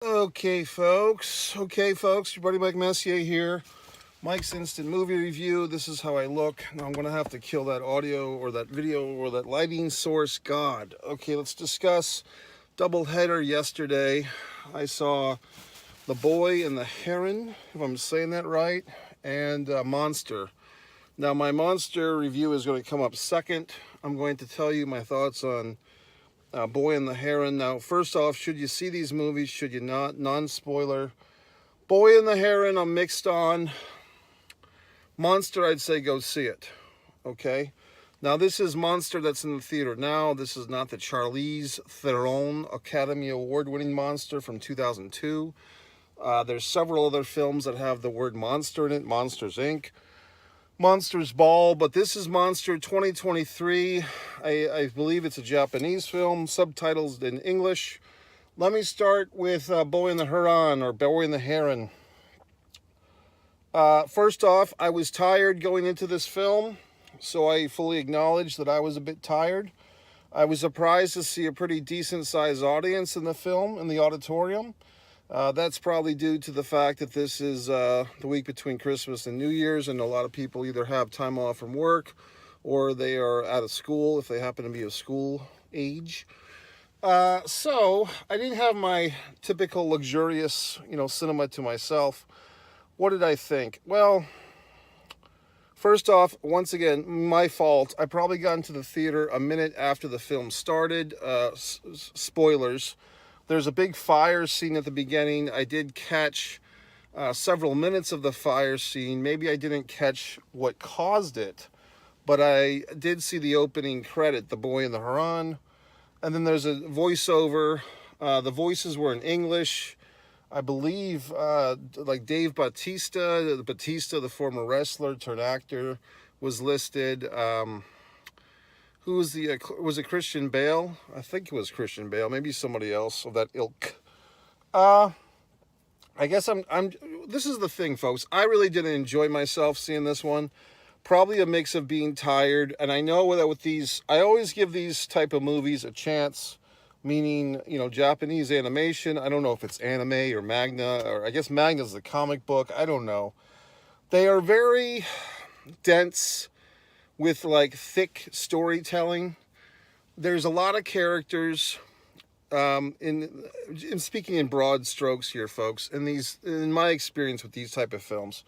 Okay, folks, your buddy Mike Messier here. Mike's Instant Movie Review. This is how I look. Now I'm going to have to kill that audio or that video or that lighting source. God. Okay, let's discuss doubleheader yesterday. I saw The Boy and the Heron, if I'm saying that right, and Monster. Now my Monster review is going to come up second. I'm going to tell you my thoughts on Boy and the Heron. Now, first off, should you see these movies? Should you not? Non-spoiler. Boy and the Heron, I'm mixed on. Monster, I'd say go see it. Okay? Now, this is Monster that's in the theater now. This is not the Charlize Theron Academy Award-winning Monster from 2002. There's several other films that have the word monster in it. Monsters, Inc., Monsters Ball, but this is Monster 2023. I believe it's a Japanese film, subtitles in English. Let me start with Boy and the Heron, or Boy and the Heron. First off, I was tired going into this film, so I fully acknowledge that I was a bit tired. I was surprised to see a pretty decent-sized audience in the film, in the auditorium. That's probably due to the fact that this is the week between Christmas and New Year's, and a lot of people either have time off from work or they are out of school if they happen to be of school age. So I didn't have my typical luxurious, cinema to myself. What did I think? Well, first off, once again, my fault. I probably got into the theater a minute after the film started. Spoilers. There's a big fire scene at the beginning. I did catch several minutes of the fire scene. Maybe I didn't catch what caused it, but I did see the opening credit, The Boy and the Heron. And then there's a voiceover. The voices were in English. I believe like Dave Bautista, the former wrestler turned actor, was listed. Who was was it Christian Bale? I think it was Christian Bale, maybe somebody else of that ilk. I guess this is the thing, folks. I really didn't enjoy myself seeing this one. Probably a mix of being tired, and I know that with these, I always give these type of movies a chance, meaning, Japanese animation. I don't know if it's anime or manga, or I guess manga's the comic book. I don't know. They are very dense, with like thick storytelling. There's a lot of characters. In speaking in broad strokes here, folks, in my experience with these type of films,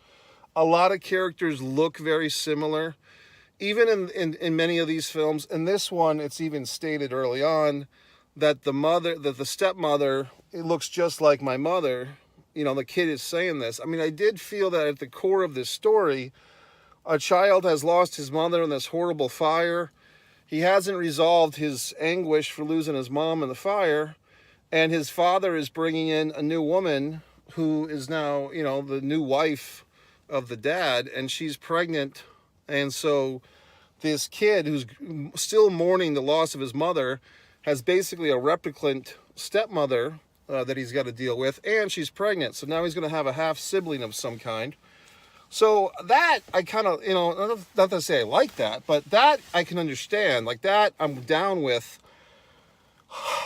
a lot of characters look very similar. Even in many of these films, in this one, it's even stated early on that the stepmother, it looks just like my mother. The kid is saying this. I mean, I did feel that at the core of this story, a child has lost his mother in this horrible fire. He hasn't resolved his anguish for losing his mom in the fire. And his father is bringing in a new woman who is now, the new wife of the dad. And she's pregnant. And so this kid, who's still mourning the loss of his mother, has basically a replicant stepmother that he's got to deal with. And she's pregnant. So now he's going to have a half sibling of some kind. So that I kind of, not to say I like that, but that I can understand. Like that I'm down with.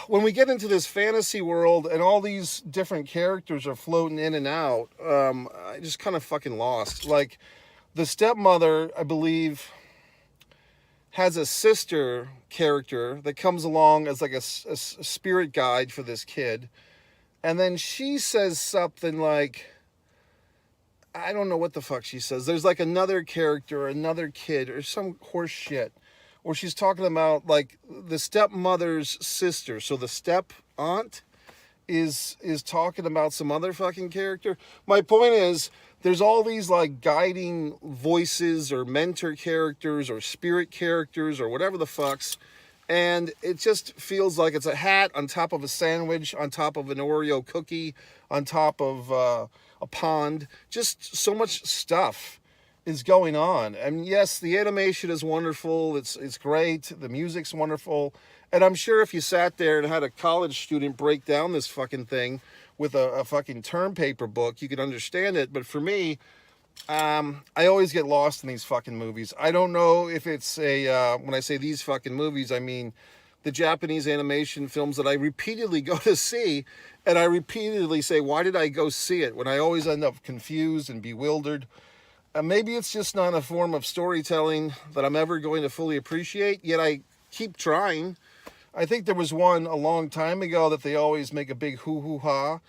When we get into this fantasy world and all these different characters are floating in and out, I just kind of fucking lost. Like the stepmother, I believe, has a sister character that comes along as like a spirit guide for this kid. And then she says something like, I don't know what the fuck she says. There's like another character, another kid, or some horse shit, where she's talking about like the stepmother's sister. So the step aunt is talking about some other fucking character. My point is, there's all these like guiding voices or mentor characters or spirit characters or whatever the fucks. And it just feels like it's a hat on top of a sandwich, on top of an Oreo cookie, on top of a pond. Just so much stuff is going on. And yes, the animation is wonderful. It's great. The music's wonderful. And I'm sure if you sat there and had a college student break down this fucking thing with a fucking term paper book, you could understand it. But for me, I always get lost in these fucking movies. I don't know if it's when I say these fucking movies, I mean the Japanese animation films that I repeatedly go to see, and I repeatedly say, why did I go see it, when I always end up confused and bewildered. Maybe it's just not a form of storytelling that I'm ever going to fully appreciate, yet I keep trying. I think there was one a long time ago that they always make a big hoo-hoo-ha.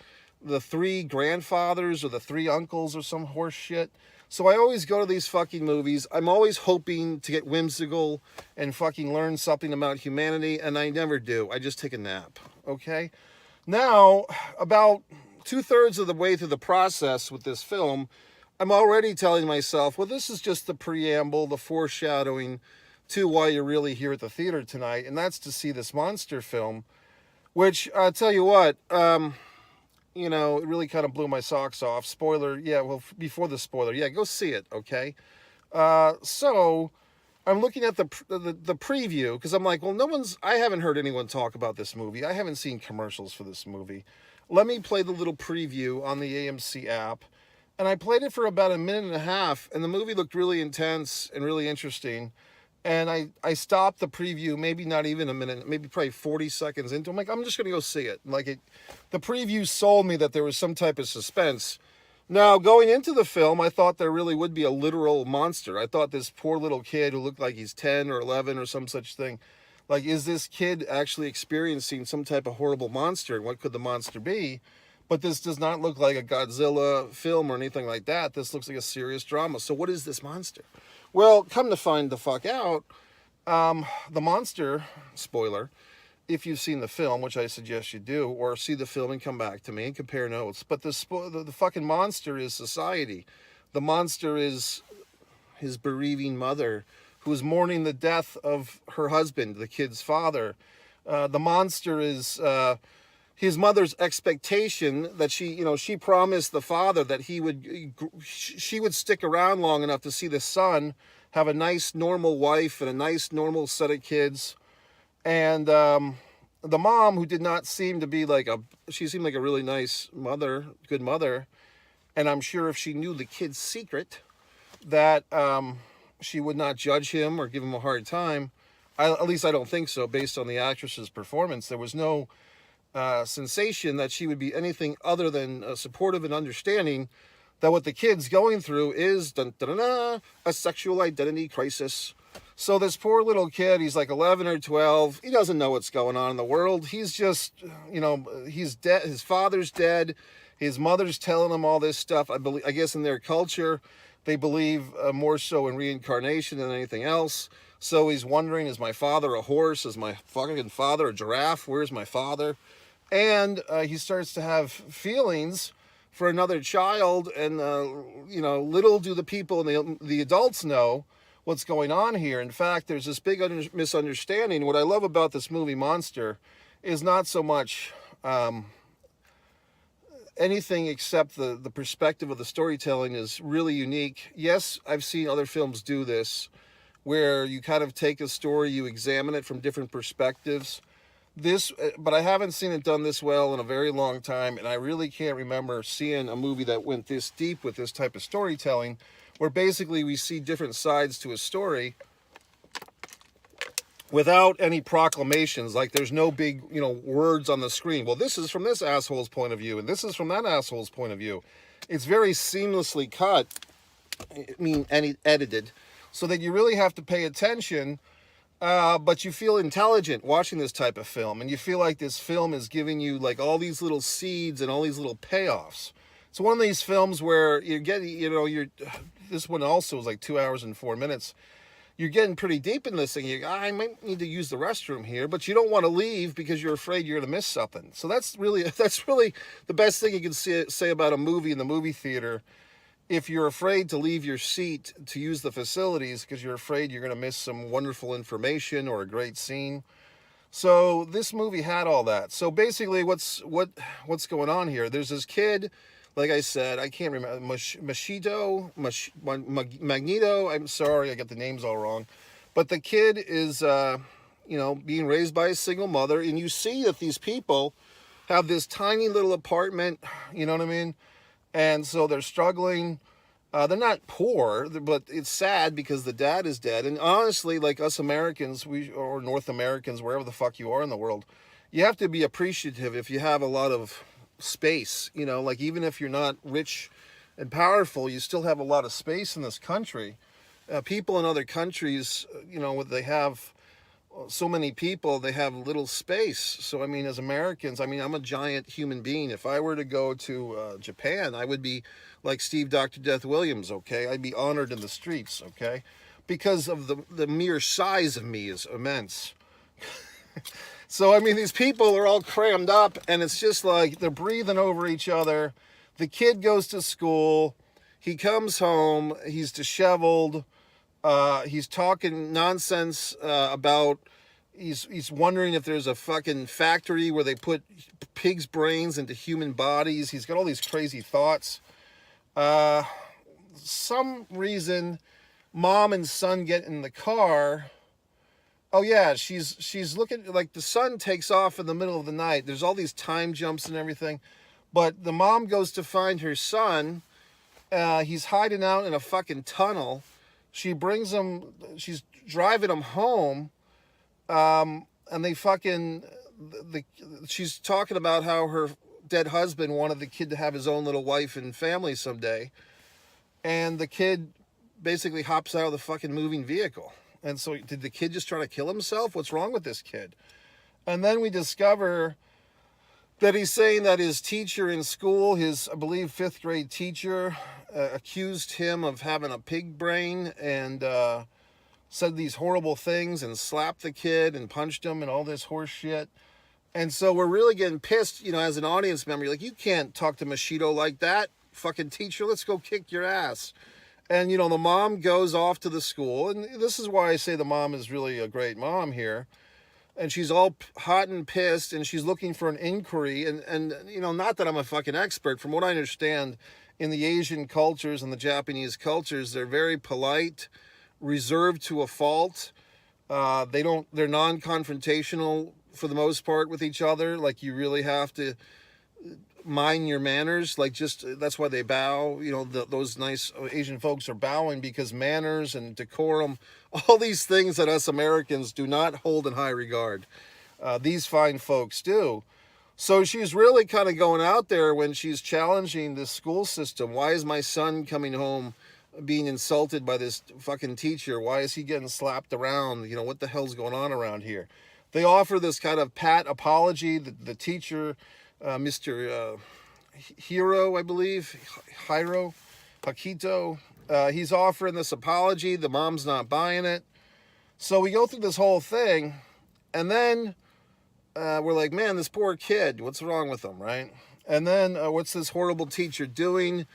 The three grandfathers or the three uncles or some horse shit. So I always go to these fucking movies. I'm always hoping to get whimsical and fucking learn something about humanity, and I never do. I just take a nap, okay? Now, about 2/3 of the way through the process with this film, I'm already telling myself, well, this is just the preamble, the foreshadowing to why you're really here at the theater tonight, and that's to see this monster film, which, I'll tell you what, you know, it really kind of blew my socks off. Spoiler, yeah, well, before the spoiler, yeah, go see it, okay? So, I'm looking at the preview, because I'm like, well, I haven't heard anyone talk about this movie. I haven't seen commercials for this movie. Let me play the little preview on the AMC app. And I played it for about a minute and a half, and the movie looked really intense and really interesting. And I stopped the preview, maybe not even a minute, maybe probably 40 seconds into it. I'm like, I'm just going to go see it. The preview sold me that there was some type of suspense. Now, going into the film, I thought there really would be a literal monster. I thought this poor little kid who looked like he's 10 or 11 or some such thing. Like, is this kid actually experiencing some type of horrible monster? And what could the monster be? But this does not look like a Godzilla film or anything like that. This looks like a serious drama. So what is this monster? Well, come to find the fuck out, the monster, spoiler, if you've seen the film, which I suggest you do, or see the film and come back to me and compare notes. But the fucking monster is society. The monster is his bereaving mother, who is mourning the death of her husband, the kid's father. The monster is his mother's expectation that she promised the father that she would stick around long enough to see the son have a nice normal wife and a nice normal set of kids. And the mom, who did not seem to be she seemed like a really nice mother, good mother. And I'm sure if she knew the kid's secret, that she would not judge him or give him a hard time. At least I don't think so, based on the actress's performance. There was no sensation that she would be anything other than supportive and understanding that what the kid's going through is a sexual identity crisis. So this poor little kid, he's like 11 or 12. He doesn't know what's going on in the world. He's just, he's dead. His father's dead. His mother's telling him all this stuff. I guess in their culture, they believe more so in reincarnation than anything else. So he's wondering, is my father a horse? Is my fucking father a giraffe? Where's my father? And he starts to have feelings for another child. And, little do the people and the adults know what's going on here. In fact, there's this big misunderstanding. What I love about this movie, Monster, is not so much anything except the perspective of the storytelling is really unique. Yes, I've seen other films do this, where you kind of take a story, you examine it from different perspectives. But I haven't seen it done this well in a very long time, and I really can't remember seeing a movie that went this deep with this type of storytelling, where basically we see different sides to a story without any proclamations. Like, there's no big, words on the screen. Well, this is from this asshole's point of view, and this is from that asshole's point of view. It's very seamlessly cut, edited, so that you really have to pay attention. But you feel intelligent watching this type of film, and you feel like this film is giving you like all these little seeds and all these little payoffs. It's one of these films where you're getting, this one also was like 2 hours and 4 minutes. You're getting pretty deep in this thing. I might need to use the restroom here, but you don't want to leave because you're afraid you're going to miss something. So that's really the best thing you can say about a movie in the movie theater. If you're afraid to leave your seat to use the facilities because you're afraid you're going to miss some wonderful information or a great scene. So this movie had all that. So basically what's going on here? There's this kid, like I said, I can't remember, Magneto, I'm sorry, I got the names all wrong. But the kid is, being raised by a single mother, and you see that these people have this tiny little apartment, you know what I mean? And so they're struggling, They're not poor, but it's sad because the dad is dead. And honestly, like us Americans, or North Americans, wherever the fuck you are in the world, you have to be appreciative if you have a lot of space. You know, like even if you're not rich and powerful, you still have a lot of space in this country. People in other countries, you know, they have so many people, they have little space. So, I mean, as Americans, I mean, I'm a giant human being. If I were to go to Japan, I would be like Steve Dr. Death Williams, okay? I'd be honored in the streets, okay? Because of the mere size of me is immense. So, I mean, these people are all crammed up, and it's just like they're breathing over each other. The kid goes to school. He comes home. He's disheveled. He's talking nonsense about. He's wondering if there's a fucking factory where they put pigs' brains into human bodies. He's got all these crazy thoughts. Some reason, mom and son get in the car. Oh yeah, she's looking, like the son takes off in the middle of the night. There's all these time jumps and everything, but the mom goes to find her son. He's hiding out in a fucking tunnel. She brings him. She's driving him home, and they fucking. She's talking about how her dead husband wanted the kid to have his own little wife and family someday, and the kid basically hops out of the fucking moving vehicle. And so, did the kid just try to kill himself? What's wrong with this kid? And then we discover that he's saying that his teacher in school, his, I believe, 5th grade teacher, accused him of having a pig brain and said these horrible things and slapped the kid and punched him and all this horse shit. And so we're really getting pissed, you know, as an audience member. You're like, you can't talk to Machito like that. Fucking teacher, let's go kick your ass. And, you know, the mom goes off to the school. And this is why I say the mom is really a great mom here. And she's all hot and pissed, and she's looking for an inquiry. And you know, not that I'm a fucking expert. From what I understand, in the Asian cultures and the Japanese cultures, they're very polite, reserved to a fault. They're non-confrontational for the most part with each other. Like, you really have to mind your manners. Like, just, that's why they bow. You know, those nice Asian folks are bowing because manners and decorum, all these things that us Americans do not hold in high regard, these fine folks do. So she's really kind of going out there when she's challenging this school system. Why is my son coming home being insulted by this fucking teacher? Why is he getting slapped around? You know, what the hell's going on around here? They offer this kind of pat apology. The teacher, Mr. Hiro, I believe, Hakito, he's offering this apology. The mom's not buying it. So we go through this whole thing, and then we're like, man, this poor kid, what's wrong with him, right? And then what's this horrible teacher doing?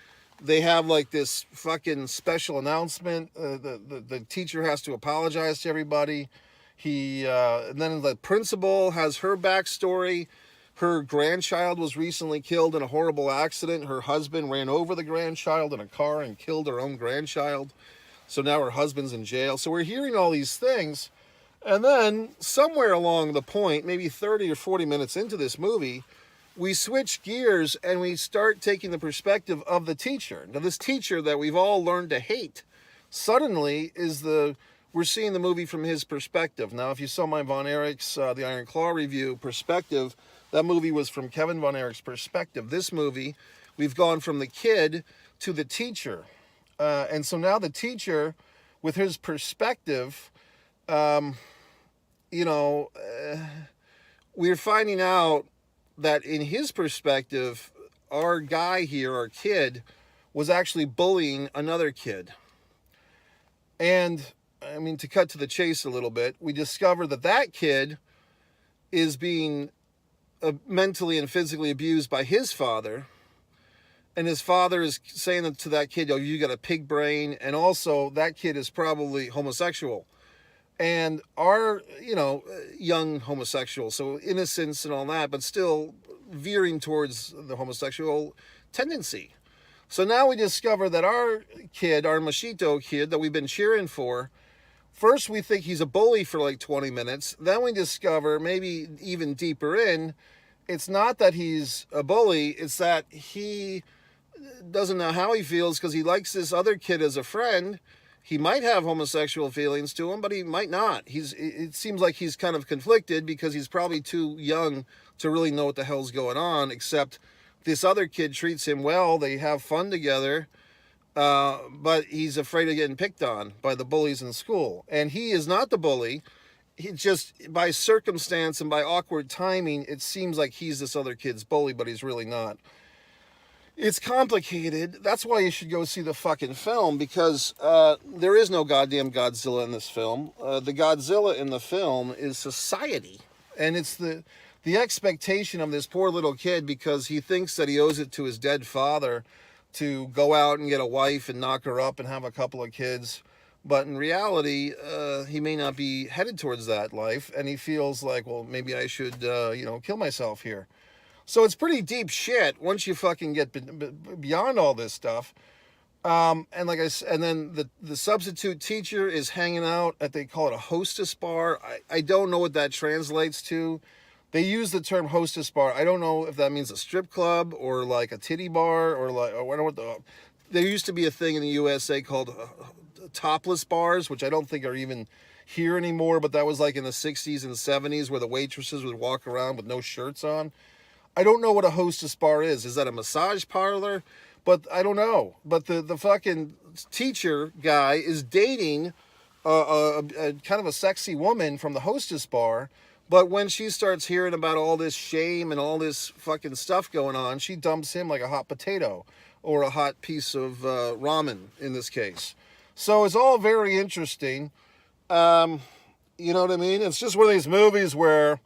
They have like this fucking special announcement. The teacher has to apologize to everybody. And then the principal has her backstory. Her grandchild was recently killed in a horrible accident. Her husband ran over the grandchild in a car and killed her own grandchild. So now her husband's in jail. So we're hearing all these things. And then somewhere along the point, maybe 30 or 40 minutes into this movie, we switch gears and we start taking the perspective of the teacher. Now, this teacher that we've all learned to hate suddenly we're seeing the movie from his perspective. Now, if you saw my Von Erich's The Iron Claw review, Perspective, that movie was from Kevin Von Erich's perspective. This movie, we've gone from the kid to the teacher. And so now the teacher, with his perspective, we're finding out that in his perspective, our guy here, our kid, was actually bullying another kid. And, I mean, to cut to the chase a little bit, we discover that kid is being mentally and physically abused by his father. And his father is saying to that kid, oh, you got a pig brain. And also, that kid is probably homosexual. And our, young homosexual, so innocence and all that, but still veering towards the homosexual tendency. So now we discover that our kid, our Machito kid that we've been cheering for, first we think he's a bully for like 20 minutes. Then we discover, maybe even deeper in, it's not that he's a bully, it's that he doesn't know how he feels because he likes this other kid as a friend. He might have homosexual feelings to him, but he might not. It seems like he's kind of conflicted because he's probably too young to really know what the hell's going on, except this other kid treats him well. They have fun together, but he's afraid of getting picked on by the bullies in school. And he is not the bully. He just, by circumstance and by awkward timing, it seems like he's this other kid's bully, but he's really not. It's complicated. That's why you should go see the fucking film, because there is no goddamn Godzilla in this film. The Godzilla in the film is society. And it's the expectation of this poor little kid, because he thinks that he owes it to his dead father to go out and get a wife and knock her up and have a couple of kids. But in reality, he may not be headed towards that life. And he feels like, well, maybe I should, kill myself here. So it's pretty deep shit once you fucking get beyond all this stuff. And like I said, and then the substitute teacher is hanging out at, they call it a hostess bar. I don't know what that translates to. They use the term hostess bar. I don't know if that means a strip club or like a titty bar or like, I don't know what there used to be a thing in the USA called topless bars, which I don't think are even here anymore, but that was like in the 60s and 70s where the waitresses would walk around with no shirts on. I don't know what a hostess bar is. Is that a massage parlor? But I don't know. But the fucking teacher guy is dating a kind of a sexy woman from the hostess bar. But when she starts hearing about all this shame and all this fucking stuff going on, she dumps him like a hot potato or a hot piece of ramen in this case. So it's all very interesting. You know what I mean? It's just one of these movies where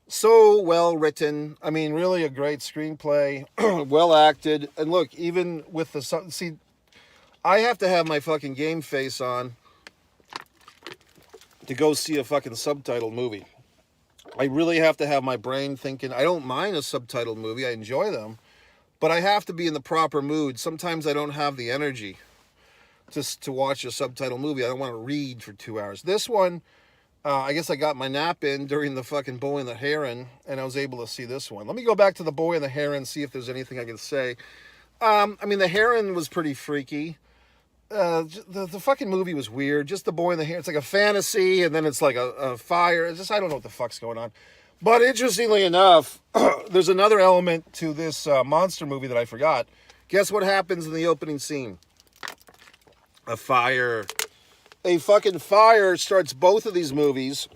so well written. I mean, really a great screenplay, well acted. And look, even with see, I have to have my fucking game face on to go see a fucking subtitled movie. I really have to have my brain thinking. I don't mind a subtitled movie. I enjoy them. But I have to be in the proper mood. Sometimes I don't have the energy to watch a subtitled movie. I don't want to read for 2 hours. This one, I guess I got my nap in during the fucking Boy and the Heron, and I was able to see this one. Let me go back to the Boy and the Heron, see if there's anything I can say. I mean, the Heron was pretty freaky. The fucking movie was weird. Just the Boy and the Heron. It's like a fantasy, and then it's like a fire. It's just, I don't know what the fuck's going on. But interestingly enough, there's another element to this monster movie that I forgot. Guess what happens in the opening scene? A fire. A fucking fire starts both of these movies,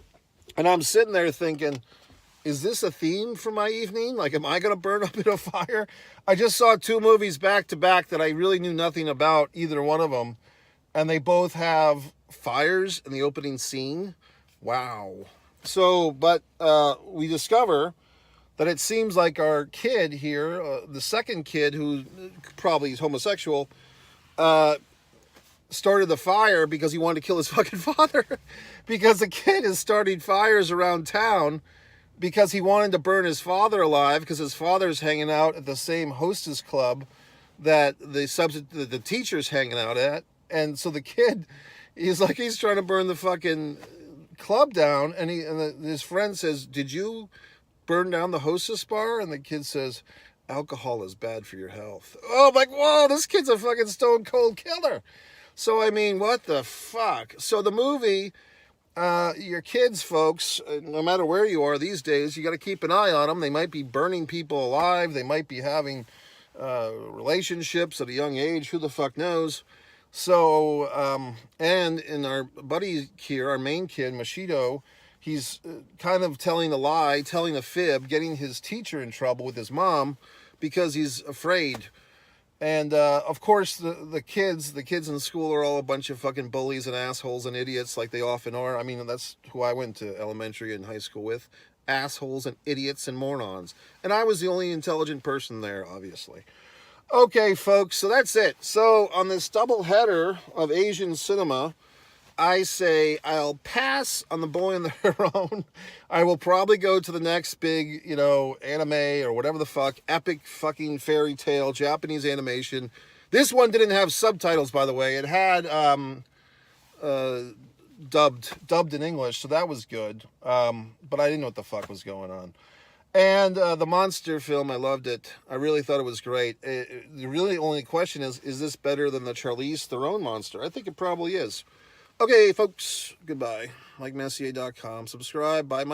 and I'm sitting there thinking, is this a theme for my evening? Like, am I going to burn up in a fire? I just saw 2 movies back to back that I really knew nothing about, either one of them, and they both have fires in the opening scene. Wow. So, but we discover that it seems like our kid here, the second kid, who probably is homosexual, started the fire because he wanted to kill his fucking father. Because the kid is starting fires around town because he wanted to burn his father alive, because his father's hanging out at the same hostess club that the teacher's hanging out at. And so the kid, he's trying to burn the fucking club down, and his friend says, "Did you burn down the hostess bar?" And the kid says, "Alcohol is bad for your health." Oh, I'm like, whoa, this kid's a fucking stone cold killer. So, I mean, what the fuck? So the movie, your kids, folks, no matter where you are these days, you got to keep an eye on them. They might be burning people alive. They might be having relationships at a young age. Who the fuck knows? So, and in our buddy here, our main kid, Mashido, he's kind of telling a lie, telling a fib, getting his teacher in trouble with his mom because he's afraid. And, of course, the kids in school are all a bunch of fucking bullies and assholes and idiots, like they often are. I mean, that's who I went to elementary and high school with. Assholes and idiots and morons. And I was the only intelligent person there, obviously. Okay, folks, so that's it. So, on this double header of Asian cinema, I say I'll pass on The Boy and the Heron. I will probably go to the next big, anime or whatever the fuck, epic fucking fairy tale, Japanese animation. This one didn't have subtitles, by the way. It had dubbed in English, so that was good. But I didn't know what the fuck was going on. And the monster film, I loved it. I really thought it was great. The really only question is this better than the Charlize Theron monster? I think it probably is. Okay, folks, goodbye. MikeMessier.com. Subscribe, buy my